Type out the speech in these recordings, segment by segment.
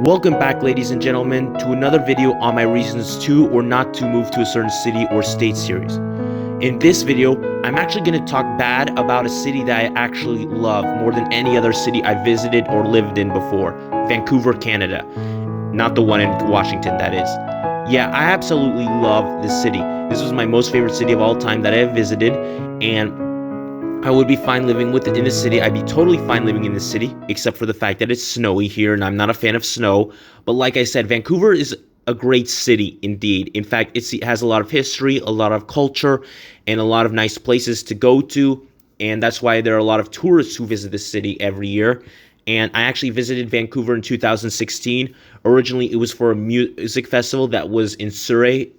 Welcome back, ladies and gentlemen, to another video on my reasons to or not to move to a certain city or state series. In this video, I'm actually going to talk bad about a city that I actually love more than any other city I visited or lived in before, Vancouver, Canada. Not the one in Washington, that is. Yeah, I absolutely love this city. This was my most favorite city of all time that I have visited, and I would be fine living in the city. I'd be totally fine living in the city, except for the fact that it's snowy here, and I'm not a fan of snow. But like I said, Vancouver is a great city indeed. In fact, it has a lot of history, a lot of culture, and a lot of nice places to go to. And that's why there are a lot of tourists who visit the city every year. And I actually visited Vancouver in 2016. Originally, it was for a music festival that was in Surrey,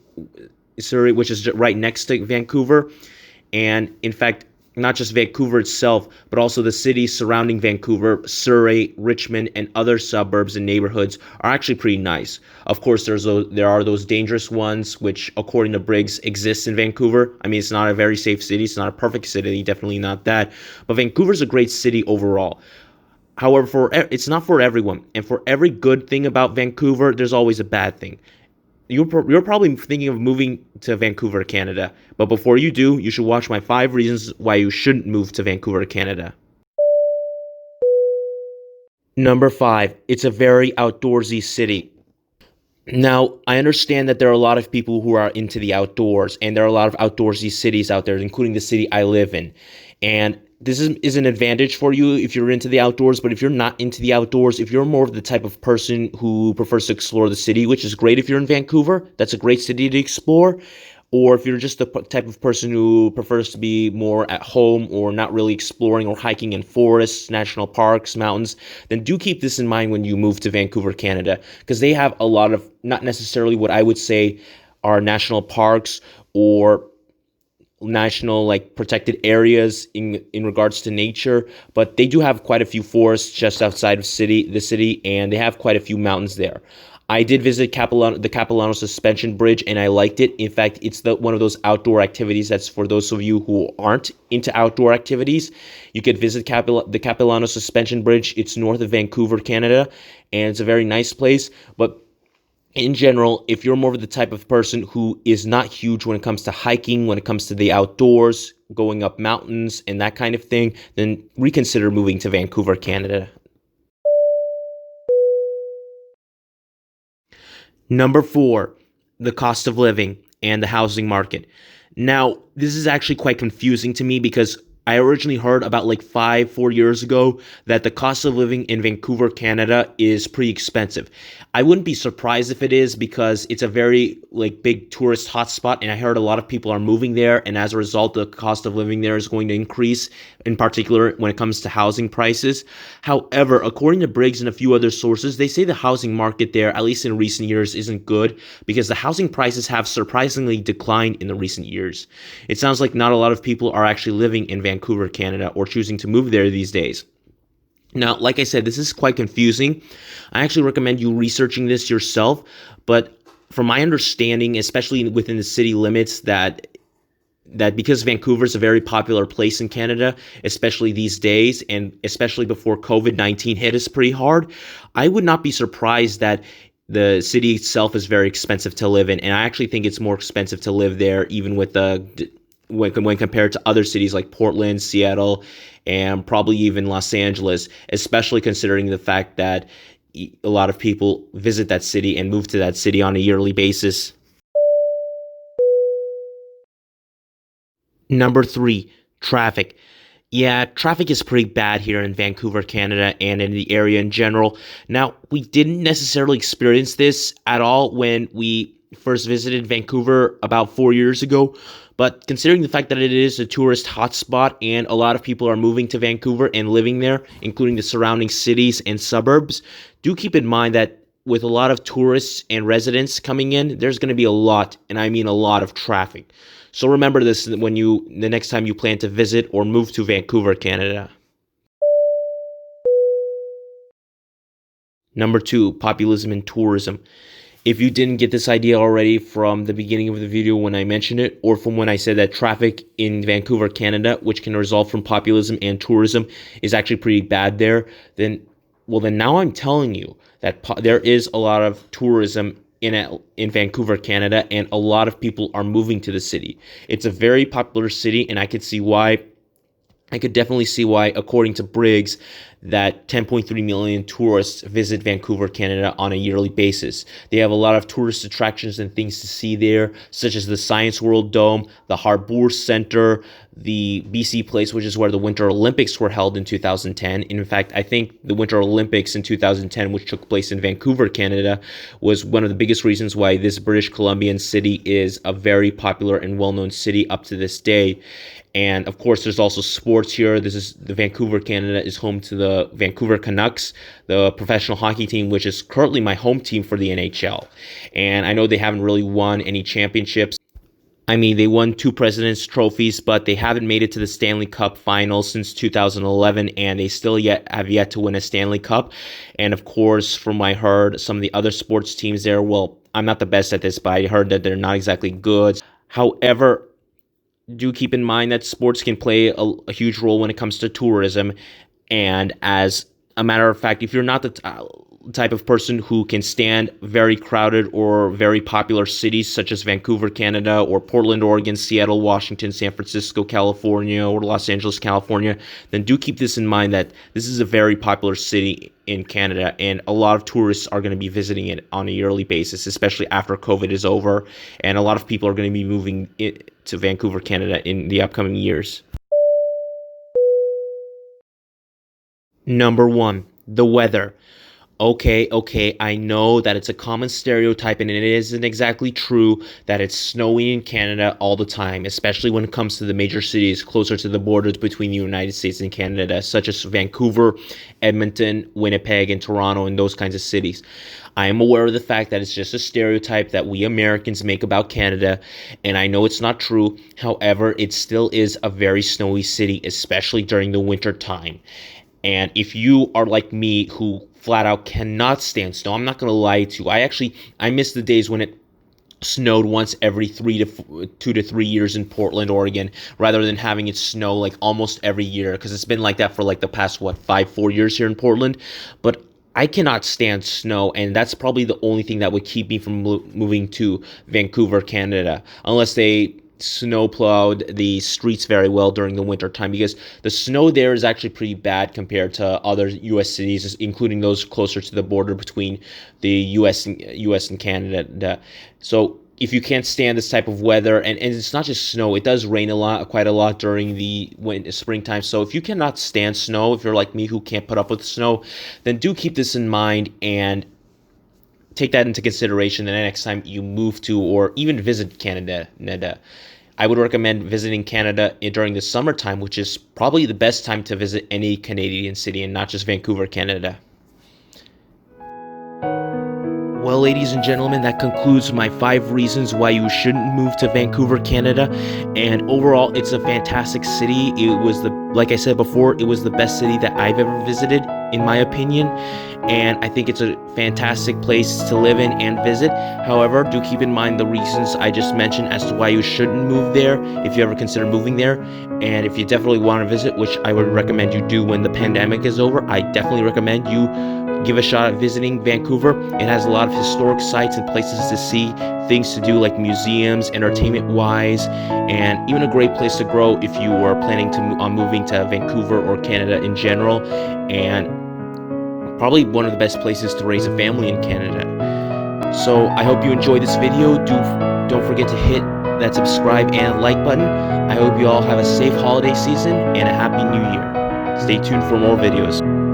which is right next to Vancouver. And in fact, not just Vancouver itself, but also the cities surrounding Vancouver, Surrey, Richmond, and other suburbs and neighborhoods are actually pretty nice. Of course, there are those dangerous ones, which, according to Briggs, exists in Vancouver. I mean, it's not a very safe city. It's not a perfect city, definitely not that. But Vancouver's a great city overall. However, it's not for everyone. And for every good thing about Vancouver, there's always a bad thing. You're probably thinking of moving to Vancouver, Canada. But before you do, you should watch my 5 reasons why you shouldn't move to Vancouver, Canada. Number 5, it's a very outdoorsy city. Now, I understand that there are a lot of people who are into the outdoors, and there are a lot of outdoorsy cities out there, including the city I live in. And this is an advantage for you if you're into the outdoors, but if you're not into the outdoors, if you're more of the type of person who prefers to explore the city, which is great if you're in Vancouver, that's a great city to explore, or if you're just the type of person who prefers to be more at home or not really exploring or hiking in forests, national parks, mountains, then do keep this in mind when you move to Vancouver, Canada, because they have a lot of, not necessarily what I would say are national parks or national protected areas in regards to nature, but they do have quite a few forests just outside of the city, and they have quite a few mountains there. I did visit the Capilano Suspension Bridge, and I liked it. In fact, it's one of those outdoor activities that's for those of you who aren't into outdoor activities. You could visit the Capilano Suspension Bridge. It's north of Vancouver, Canada, and it's a very nice place. But in general, if you're more of the type of person who is not huge when it comes to hiking, when it comes to the outdoors, going up mountains and that kind of thing, then reconsider moving to Vancouver, Canada. Number 4, the cost of living and the housing market. Now, this is actually quite confusing to me because I originally heard about 4 years ago that the cost of living in Vancouver, Canada is pretty expensive. I wouldn't be surprised if it is because it's a very big tourist hotspot, and I heard a lot of people are moving there, and as a result, the cost of living there is going to increase, in particular when it comes to housing prices. However, according to Briggs and a few other sources, they say the housing market there, at least in recent years, isn't good because the housing prices have surprisingly declined in the recent years. It sounds like not a lot of people are actually living in Vancouver, Canada, or choosing to move there these days. Now, like I said, this is quite confusing. I actually recommend you researching this yourself, but from my understanding, especially within the city limits, that because Vancouver is a very popular place in Canada, especially these days, and especially before COVID-19 hit us pretty hard, I would not be surprised that the city itself is very expensive to live in, and I actually think it's more expensive to live there, even with when compared to other cities like Portland, Seattle, and probably even Los Angeles, especially considering the fact that a lot of people visit that city and move to that city on a yearly basis. Number 3, traffic. Yeah, traffic is pretty bad here in Vancouver, Canada, and in the area in general. Now, we didn't necessarily experience this at all when we first visited Vancouver about 4 years ago, but considering the fact that it is a tourist hotspot and a lot of people are moving to Vancouver and living there, including the surrounding cities and suburbs, do keep in mind that with a lot of tourists and residents coming in, there's going to be a lot, and I mean a lot of traffic. So remember this the next time you plan to visit or move to Vancouver, Canada. Number 2, populism and tourism. If you didn't get this idea already from the beginning of the video when I mentioned it, or from when I said that traffic in Vancouver, Canada, which can result from populism and tourism, is actually pretty bad there, then Well, then now I'm telling you that there is a lot of tourism in Vancouver, Canada, and a lot of people are moving to the city. It's a very popular city, and I could definitely see why, according to Briggs, that 10.3 million tourists visit Vancouver, Canada on a yearly basis. They have a lot of tourist attractions and things to see there, such as the Science World Dome, the Harbour Center, the BC Place, which is where the Winter Olympics were held in 2010. In fact, I think the Winter Olympics in 2010, which took place in Vancouver, Canada, was one of the biggest reasons why this British Columbian city is a very popular and well-known city up to this day. And of course, there's also sports here. This is the Vancouver, Canada is home to the Vancouver Canucks, the professional hockey team, which is currently my home team for the NHL. And I know they haven't really won any championships. I mean, they won 2 President's Trophies, but they haven't made it to the Stanley Cup final since 2011, and they still have yet to win a Stanley Cup. And of course, from what I heard, some of the other sports teams there, well, I'm not the best at this, but I heard that they're not exactly good. However, do keep in mind that sports can play a huge role when it comes to tourism. And as a matter of fact, if you're not the type of person who can stand very crowded or very popular cities such as Vancouver, Canada, or Portland, Oregon, Seattle, Washington, San Francisco, California, or Los Angeles, California, then do keep this in mind that this is a very popular city in Canada, and a lot of tourists are going to be visiting it on a yearly basis, especially after COVID is over, and a lot of people are going to be moving to Vancouver, Canada in the upcoming years. Number 1, the weather. Okay, I know that it's a common stereotype and it isn't exactly true that it's snowy in Canada all the time, especially when it comes to the major cities closer to the borders between the United States and Canada, such as Vancouver, Edmonton, Winnipeg, and Toronto, and those kinds of cities. I am aware of the fact that it's just a stereotype that we Americans make about Canada, and I know it's not true. However, it still is a very snowy city, especially during the winter time. And if you are like me, who flat out cannot stand snow, I'm not going to lie to you. I miss the days when it snowed once every 2 to 3 years in Portland, Oregon, rather than having it snow like almost every year, because it's been like that for like the past 4 years here in Portland. But I cannot stand snow, and that's probably the only thing that would keep me from moving to Vancouver, Canada, unless they snow plowed the streets very well during the winter time, because the snow there is actually pretty bad compared to other U.S. cities, including those closer to the border between the U.S. and Canada. So if you can't stand this type of weather, and it's not just snow, it does rain quite a lot during the springtime. So if you cannot stand snow, if you're like me who can't put up with snow, then do keep this in mind and take that into consideration the next time you move to or even visit Canada. I would recommend visiting Canada during the summertime, which is probably the best time to visit any Canadian city and not just Vancouver, Canada. Well, ladies and gentlemen, that concludes my 5 reasons why you shouldn't move to Vancouver, Canada. And overall, it's a fantastic city. Like I said before, it was the best city that I've ever visited, in my opinion. And I think it's a fantastic place to live in and visit. However, do keep in mind the reasons I just mentioned as to why you shouldn't move there if you ever consider moving there. And if you definitely want to visit, which I would recommend you do when the pandemic is over, I definitely recommend you give a shot at visiting Vancouver. It has a lot of historic sites and places to see, things to do like museums, entertainment-wise, and even a great place to grow if you are planning on moving to Vancouver or Canada in general, and probably one of the best places to raise a family in Canada. So I hope you enjoyed this video. Don't forget to hit that subscribe and like button. I hope you all have a safe holiday season and a happy new year. Stay tuned for more videos.